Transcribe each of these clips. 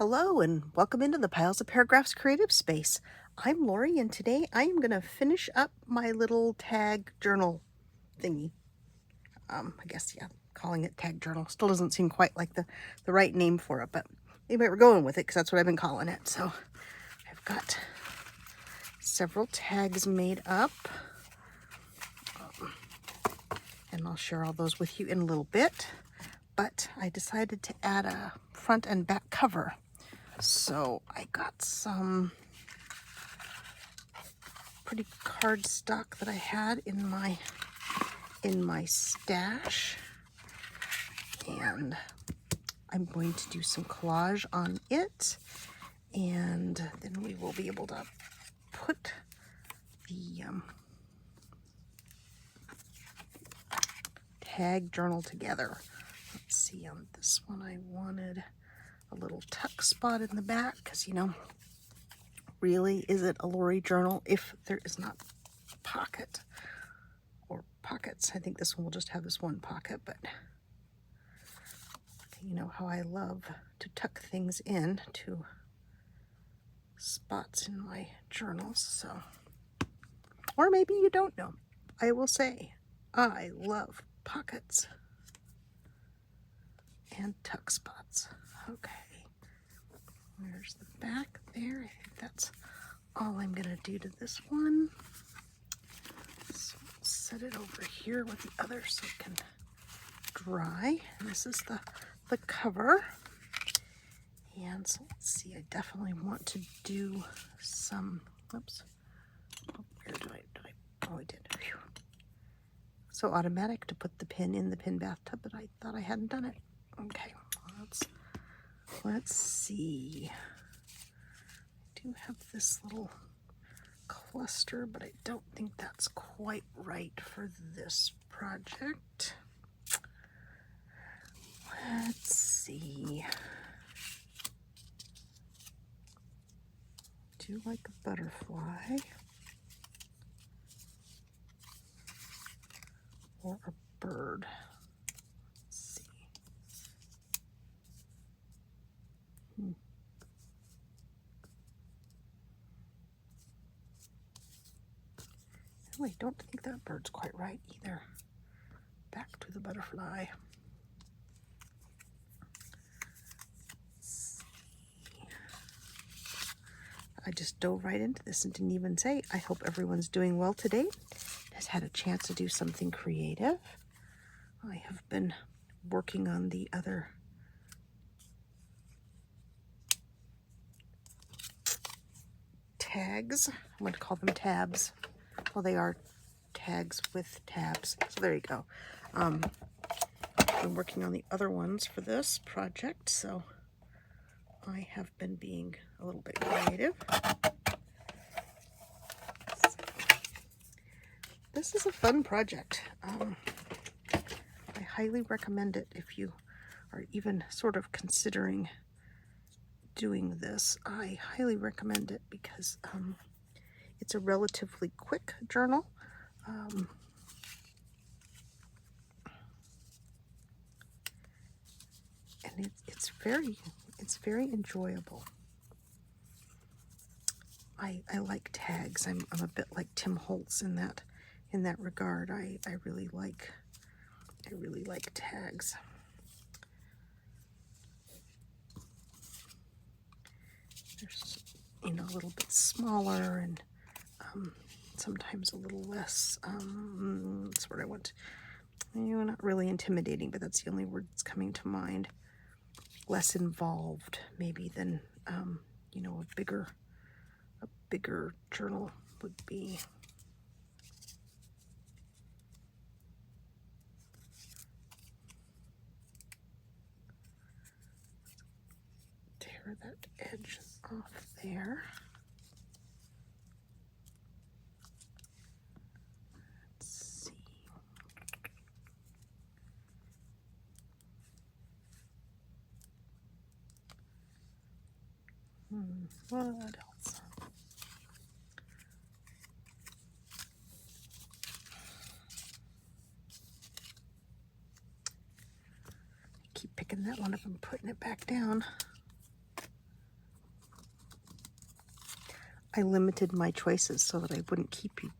Hello and welcome into the Piles of Paragraphs creative space. I'm Lori and today I am going to finish up my little tag journal thingy. I guess, yeah, calling it tag journal still doesn't seem quite like the right name for it, but maybe we're going with it because that's what I've been calling it. So I've got several tags made up, and I'll share all those with you in a little bit, but I decided to add a front and back cover. So I got some pretty cardstock that I had in my stash, and I'm going to do some collage on it, and then we will be able to put the tag journal together. Let's see, on this one I wanted a little tuck spot in the back because, you know, really, is it a Lori journal if there is not a pocket or pockets? I think this one will just have this one pocket, but you know how I love to tuck things in to spots in my journals. So, or maybe you don't know. I will say I love pockets and tuck spots. Okay. There's the back there. I think that's all I'm going to do to this one. So we'll set it over here with the other so it can dry. And this is the cover. And so let's see, I definitely want to do some, oops, oh, where did I, oh I did, phew. So automatic to put the pin in the pin bathtub, but I thought I hadn't done it. Okay, let's see. I do have this little cluster, but I don't think that's quite right for this project. Let's see. Do like a butterfly or a bird. Let's see. Oh, I don't think that bird's quite right either. Back to the butterfly. I just dove right into this and didn't even say, I hope everyone's doing well today, has had a chance to do something creative. I have been working on the other tags. I'm going to call them tabs. Well, they are tags with tabs. So there you go. I've been working on the other ones for this project, so I have been being a little bit creative. This is a fun project. I highly recommend it if you are even sort of considering doing this. I highly recommend it because it's a relatively quick journal. And it's very enjoyable. I like tags. I'm a bit like Tim Holtz in that regard. I really like tags. They're, you know, a little bit smaller and sometimes a little less. That's what I want. You know, not really intimidating, but that's the only word that's coming to mind. Less involved, maybe, than you know, a bigger journal would be. Tear that edge off there. Let's see. What else? I keep picking that one up and putting it back down. I limited my choices so that I wouldn't keep you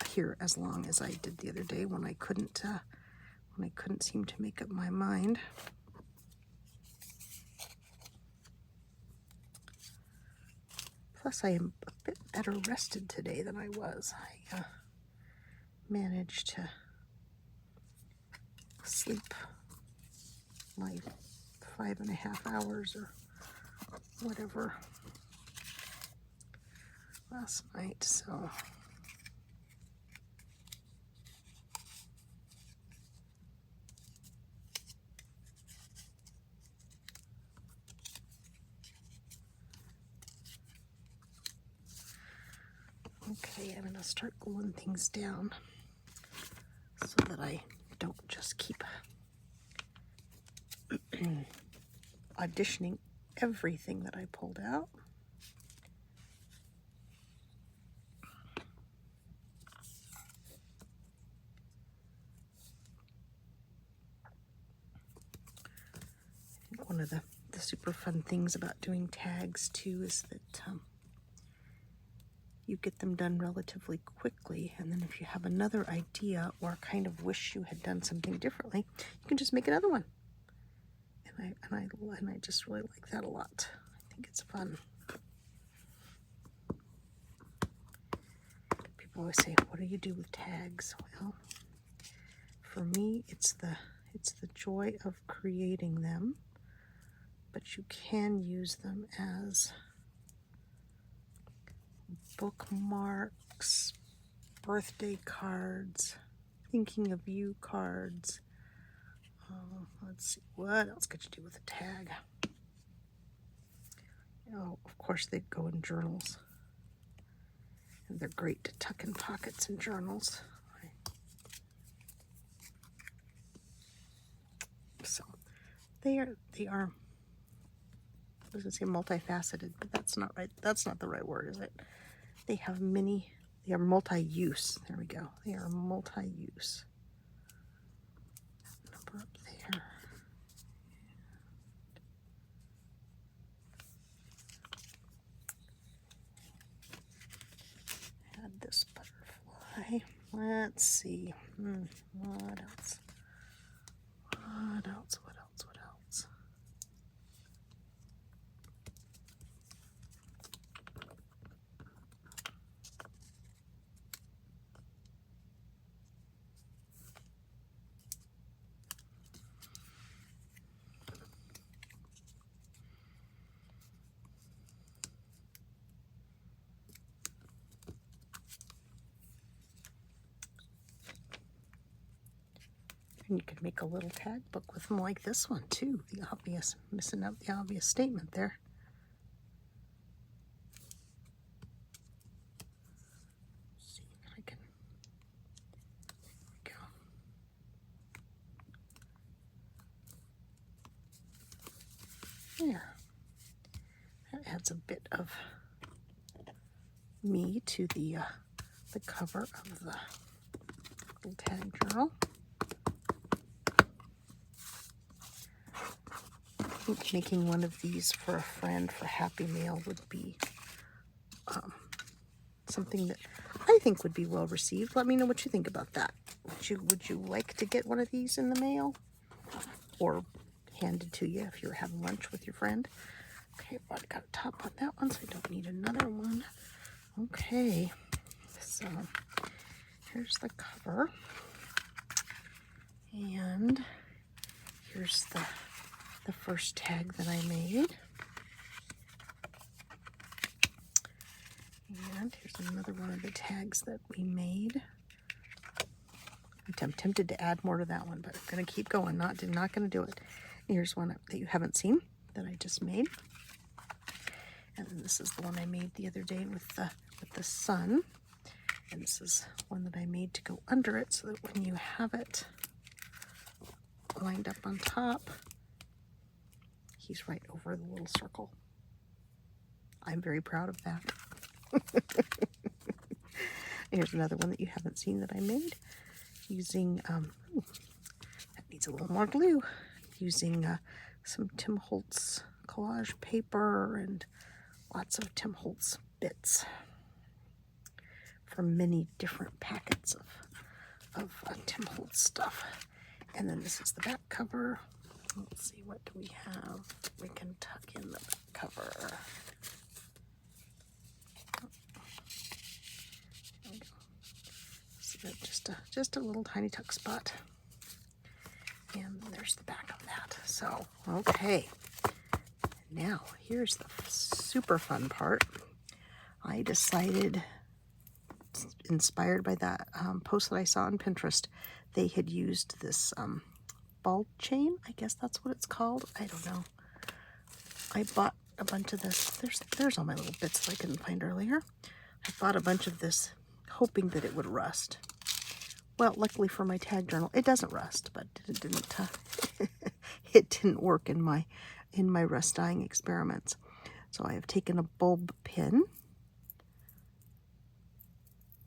here as long as I did the other day when I couldn't seem to make up my mind. Plus, I am a bit better rested today than I was. I managed to sleep my 5.5 hours or whatever last night, so okay, I'm going to start gluing things down so that I don't just keep auditioning everything that I pulled out. I think one of the super fun things about doing tags too is that you get them done relatively quickly, and then if you have another idea or kind of wish you had done something differently, you can just make another one. And I just really like that a lot. I think it's fun. People always say, "What do you do with tags?" Well, for me, it's the joy of creating them, but you can use them as bookmarks, birthday cards, thinking of you cards. Let's see, what else could you do with a tag? Oh, of course, they go in journals. And they're great to tuck in pockets in journals. So they are I was going to say multifaceted, but that's not right. That's not the right word, is it? They are multi-use. There we go. They are multi-use. Number up there. Add this butterfly. Let's see. What else? What else? What else? What else? And you could make a little tag book with them like this one too. Missing out the obvious statement there. Let's see if I can. There we go. There. That adds a bit of me to the cover of the little tag journal. I think making one of these for a friend for Happy Mail would be something that I think would be well received. Let me know what you think about that. Would you like to get one of these in the mail or handed to you if you're having lunch with your friend? Okay, well, I got a top on that one, so I don't need another one. Okay, so here's the cover, and here's the first tag that I made. And here's another one of the tags that we made. I'm tempted to add more to that one, but I'm going to keep going. Not going to do it. Here's one that you haven't seen that I just made. And then this is the one I made the other day with the sun. And this is one that I made to go under it so that when you have it lined up on top, he's right over the little circle. I'm very proud of that. Here's another one that you haven't seen that I made using, that needs a little more glue, using some Tim Holtz collage paper and lots of Tim Holtz bits from many different packets of Tim Holtz stuff. And then this is the back cover. Let's see, what do we have? We can tuck in the back cover. There we go. So just a little tiny tuck spot. And there's the back of that. So, okay. Now, here's the super fun part. I decided, inspired by that post that I saw on Pinterest, they had used this ball chain. I guess that's what it's called. I don't know. I bought a bunch of this. There's all my little bits that I couldn't find earlier. I bought a bunch of this hoping that it would rust. Well, luckily for my tag journal, it doesn't rust, but it didn't. It didn't work in my rust dyeing experiments. So I have taken a bulb pin.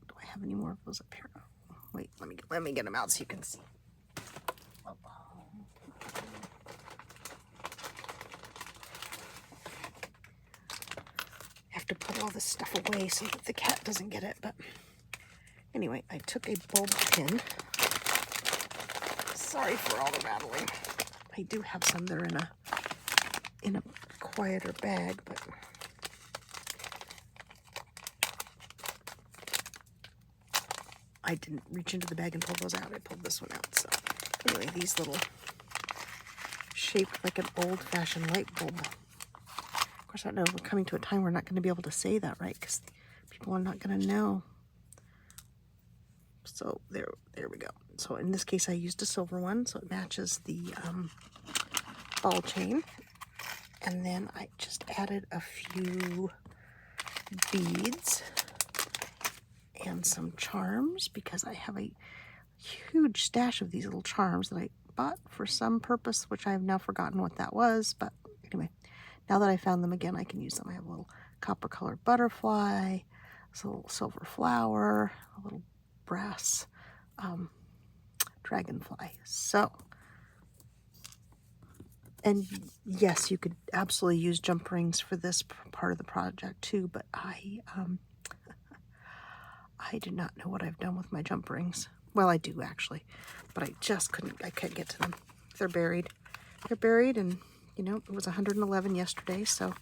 Do I have any more of those up here? Wait, let me get them out so you can see. I have to put all this stuff away so that the cat doesn't get it, but anyway, I took a bulb pin. Sorry for all the rattling. I do have some that are in a quieter bag, but I didn't reach into the bag and pull those out. I pulled this one out. So anyway, these little shaped like an old-fashioned light bulb. Of course, I don't know, we're coming to a time we're not going to be able to say that, right? Because people are not going to know. So there we go. So in this case, I used a silver one, so it matches the ball chain. And then I just added a few beads and some charms because I have a huge stash of these little charms that I bought for some purpose, which I have now forgotten what that was. But anyway, now that I found them again, I can use them. I have a little copper colored butterfly, a little silver flower, a little brass dragonfly. So, and yes, you could absolutely use jump rings for this part of the project too, but I do not know what I've done with my jump rings. Well, I do actually, but I just couldn't get to them. They're buried. They're buried, and you know, it was 111 yesterday, so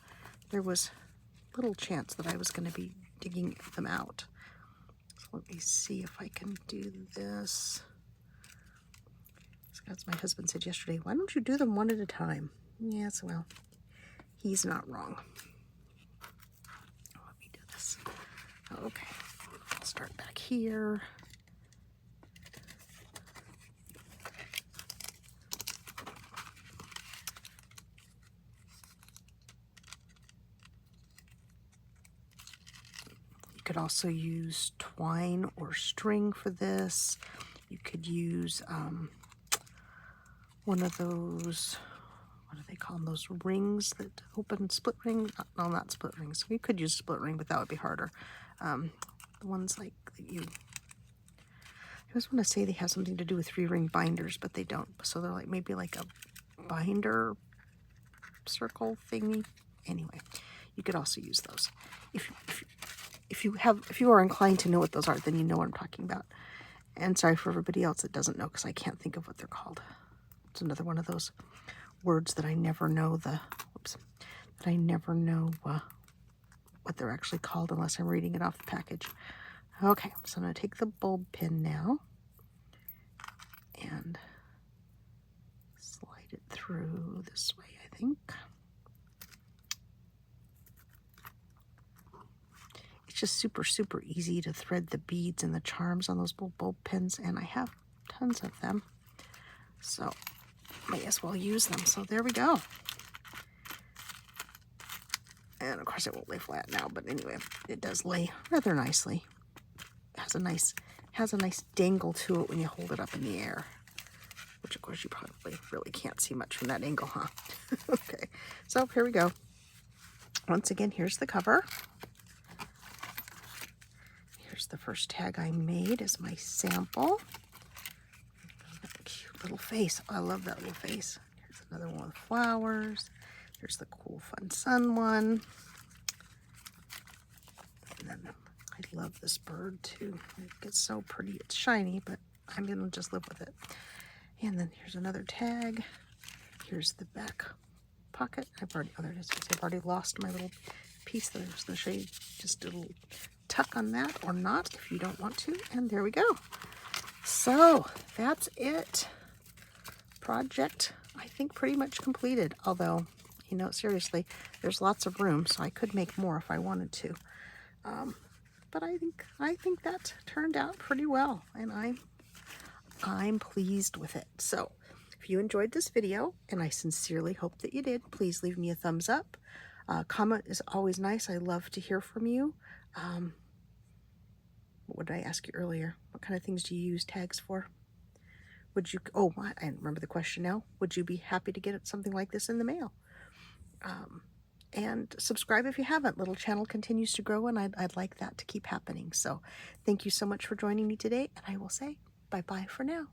there was little chance that I was going to be digging them out. So let me see if I can do this. As my husband said yesterday, why don't you do them one at a time? Yes, well, he's not wrong. Let me do this. Okay, let's start back here. You could also use twine or string for this. You could use one of those, what do they call them, those rings that open, split ring? No, not split rings. You could use a split ring, but that would be harder. The ones like that you, I just want to say they have something to do with 3-ring binders, but they don't. So they're like maybe like a binder circle thingy. Anyway, you could also use those. If you are inclined to know what those are, then you know what I'm talking about. And sorry for everybody else that doesn't know, because I can't think of what they're called. It's another one of those words that I never know what they're actually called unless I'm reading it off the package. Okay, so I'm going to take the bulb pin now and slide it through this way, I think. It's just super, super easy to thread the beads and the charms on those bulb pins, and I have tons of them. So may as well use them. So there we go. And of course it won't lay flat now, but anyway, it does lay rather nicely. It has a nice dangle to it when you hold it up in the air, which of course you probably really can't see much from that angle, huh? Okay, so here we go. Once again, here's the cover. Here's the first tag I made as my sample. Cute little face. Oh, I love that little face. Here's another one with flowers. Here's the cool fun sun one. I love this bird too. It gets so pretty. It's shiny, but I'm gonna just live with it. And then here's another tag. Here's the back pocket. I've already, oh, there it is. I've already lost my little piece that I was gonna show you. Just a little tuck on that, or not if you don't want to. And there we go. So that's it. Project, I think, pretty much completed. Although, you know, seriously, there's lots of room, so I could make more if I wanted to. But I think that turned out pretty well, and I'm pleased with it. So if you enjoyed this video, and I sincerely hope that you did, please leave me a thumbs up. Comment is always nice. I love to hear from you. What did I ask you earlier? What kind of things do you use tags for? Would you, oh, I remember the question now. Would you be happy to get something like this in the mail? And subscribe if you haven't. Little channel continues to grow, and I'd like that to keep happening. So thank you so much for joining me today, and I will say bye-bye for now.